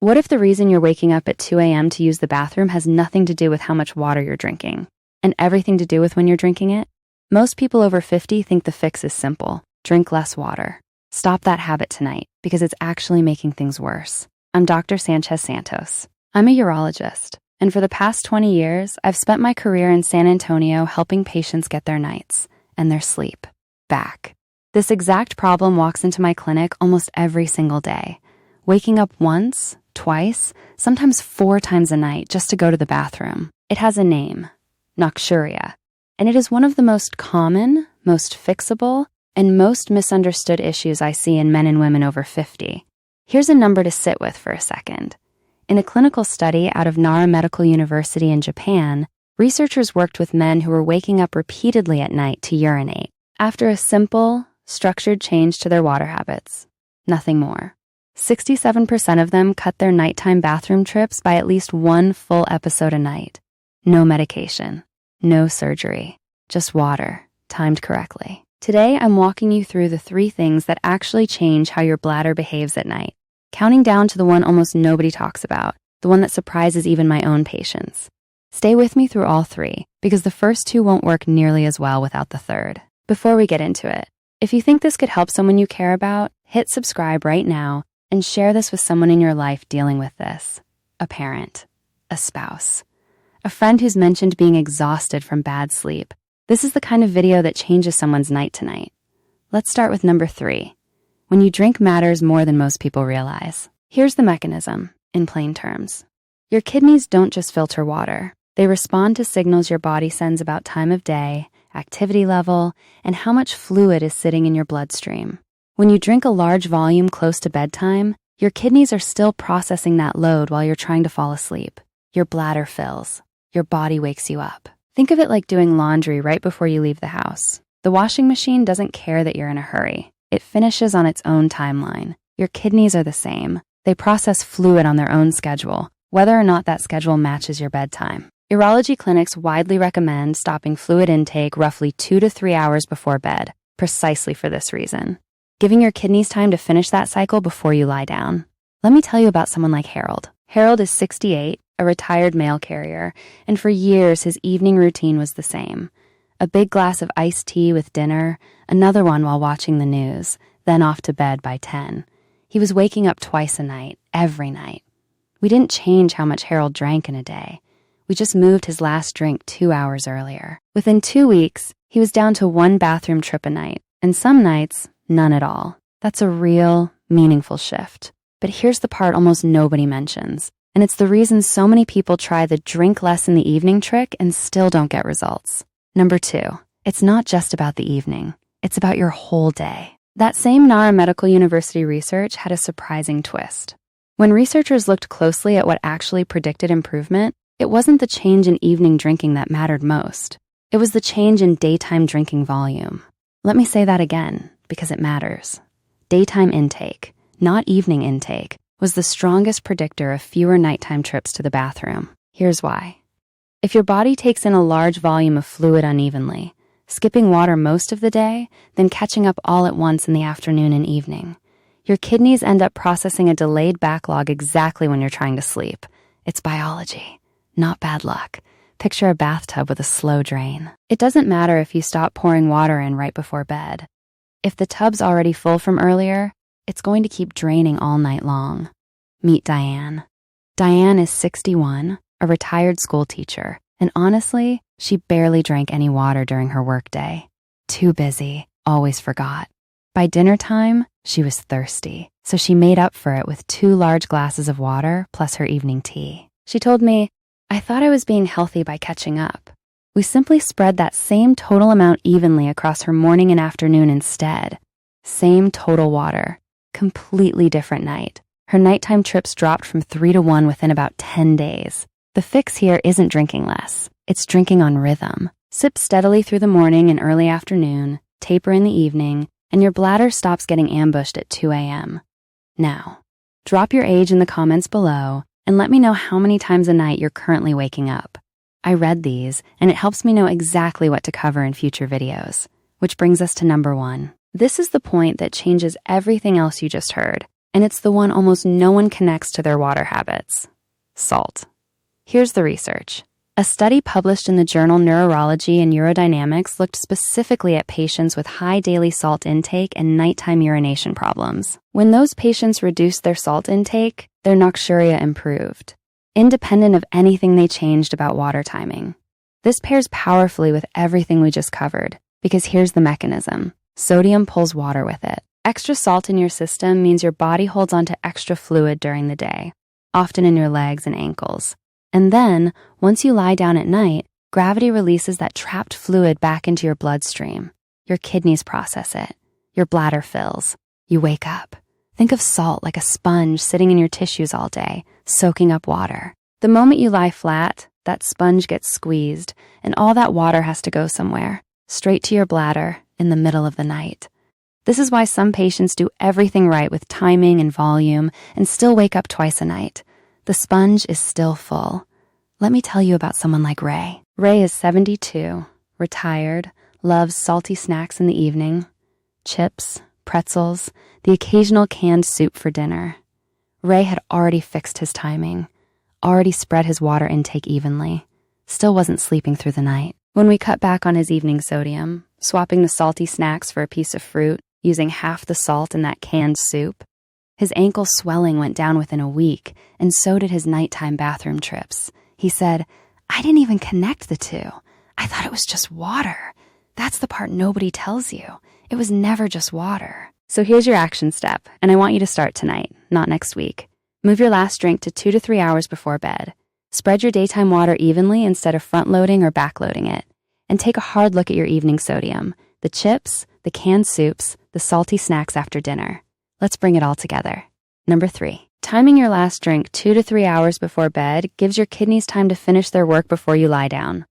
What if the reason you're waking up at 2 a.m. to use the bathroom has nothing to do with how much water you're drinking, and everything to do with when you're drinking it? Most people over 50 think the fix is simple: drink less water. Stop that habit tonight, because it's actually making things worse. I'm Dr. Sanchez Santos. I'm a urologist, and for the past 20 years, I've spent my career in San Antonio helping patients get their nights and their sleep back. This exact problem walks into my clinic almost every single day, waking up once, twice, sometimes 4 times a night just to go to the bathroom. It has a name: nocturia, and it is one of the most common, most fixable, and most misunderstood issues I see in men and women over 50. Here's a number to sit with for a second. In a clinical study out of Nara Medical University in Japan, researchers worked with men who were waking up repeatedly at night to urinate after a simple, structured change to their water habits. Nothing more. 67% of them cut their nighttime bathroom trips by at least 1 full episode a night. No medication, no surgery, just water, timed correctly. Today, I'm walking you through the 3 things that actually change how your bladder behaves at night, counting down to the one almost nobody talks about, the one that surprises even my own patients. Stay with me through all 3, because the first 2 won't work nearly as well without the third. Before we get into it, if you think this could help someone you care about, hit subscribe right now and share this with someone in your life dealing with this. A parent, a spouse, a friend who's mentioned being exhausted from bad sleep. This is the kind of video that changes someone's night tonight. Let's start with number 3. When you drink matters more than most people realize. Here's the mechanism, in plain terms. Your kidneys don't just filter water. They respond to signals your body sends about time of day, activity level, and how much fluid is sitting in your bloodstream. When you drink a large volume close to bedtime, your kidneys are still processing that load while you're trying to fall asleep. Your bladder fills. Your body wakes you up. Think of it like doing laundry right before you leave the house. The washing machine doesn't care that you're in a hurry. It finishes on its own timeline. Your kidneys are the same. They process fluid on their own schedule, whether or not that schedule matches your bedtime. Urology clinics widely recommend stopping fluid intake roughly 2 to 3 hours before bed, precisely for this reason, giving your kidneys time to finish that cycle before you lie down. Let me tell you about someone like Harold. Harold is 68, a retired mail carrier, and for years his evening routine was the same. A big glass of iced tea with dinner, another one while watching the news, then off to bed by 10. He was waking up twice a night, every night. We didn't change how much Harold drank in a day. We just moved his last drink 2 hours earlier. Within 2 weeks, he was down to 1 bathroom trip a night, and some nights, none at all. That's a real, meaningful shift. But here's the part almost nobody mentions, and it's the reason so many people try the drink less in the evening trick and still don't get results. Number 2, it's not just about the evening. It's about your whole day. That same Nara Medical University research had a surprising twist. When researchers looked closely at what actually predicted improvement, it wasn't the change in evening drinking that mattered most. It was the change in daytime drinking volume. Let me say that again, because it matters. Daytime intake, not evening intake, was the strongest predictor of fewer nighttime trips to the bathroom. Here's why. If your body takes in a large volume of fluid unevenly, skipping water most of the day, then catching up all at once in the afternoon and evening, your kidneys end up processing a delayed backlog exactly when you're trying to sleep. It's biology, not bad luck. Picture a bathtub with a slow drain. It doesn't matter if you stop pouring water in right before bed. If the tub's already full from earlier, it's going to keep draining all night long. Meet Diane. Diane is 61, a retired school teacher, and honestly, she barely drank any water during her workday. Too busy, always forgot. By dinner time, she was thirsty, so she made up for it with 2 large glasses of water plus her evening tea. She told me, "I thought I was being healthy by catching up." We simply spread that same total amount evenly across her morning and afternoon instead. Same total water, completely different night. Her nighttime trips dropped from 3 to 1 within about 10 days. The fix here isn't drinking less, it's drinking on rhythm. Sip steadily through the morning and early afternoon, taper in the evening, and your bladder stops getting ambushed at 2 a.m. Now, drop your age in the comments below and let me know how many times a night you're currently waking up. I read these, and it helps me know exactly what to cover in future videos. Which brings us to number 1. This is the point that changes everything else you just heard. and it's the one almost no one connects to their water habits: salt. Here's the research. A study published in the journal Neurology and Urodynamics looked specifically at patients with high daily salt intake and nighttime urination problems. When those patients reduced their salt intake, their nocturia improved, independent of anything they changed about water timing. This pairs powerfully with everything we just covered, because here's the mechanism. Sodium pulls water with it. Extra salt in your system means your body holds onto extra fluid during the day, often in your legs and ankles. And then, once you lie down at night, gravity releases that trapped fluid back into your bloodstream. Your kidneys process it. Your bladder fills. You wake up. Think of salt like a sponge sitting in your tissues all day, soaking up water. The moment you lie flat, that sponge gets squeezed, and all that water has to go somewhere, straight to your bladder in the middle of the night. This is why some patients do everything right with timing and volume and still wake up twice a night. The sponge is still full. Let me tell you about someone like Ray. Ray is 72, retired, loves salty snacks in the evening, chips, pretzels, the occasional canned soup for dinner. Ray had already fixed his timing, already spread his water intake evenly, still wasn't sleeping through the night. When we cut back on his evening sodium, swapping the salty snacks for a piece of fruit, using half the salt in that canned soup, his ankle swelling went down within a week, and so did his nighttime bathroom trips. He said, "I didn't even connect the two. I thought it was just water. That's the part nobody tells you. It was never just water." So here's your action step, and I want you to start tonight, not next week. Move your last drink to 2 to 3 hours before bed. Spread your daytime water evenly instead of front-loading or back-loading it. And take a hard look at your evening sodium, the chips, the canned soups, the salty snacks after dinner. Let's bring it all together. Number 3, timing your last drink 2 to 3 hours before bed gives your kidneys time to finish their work before you lie down.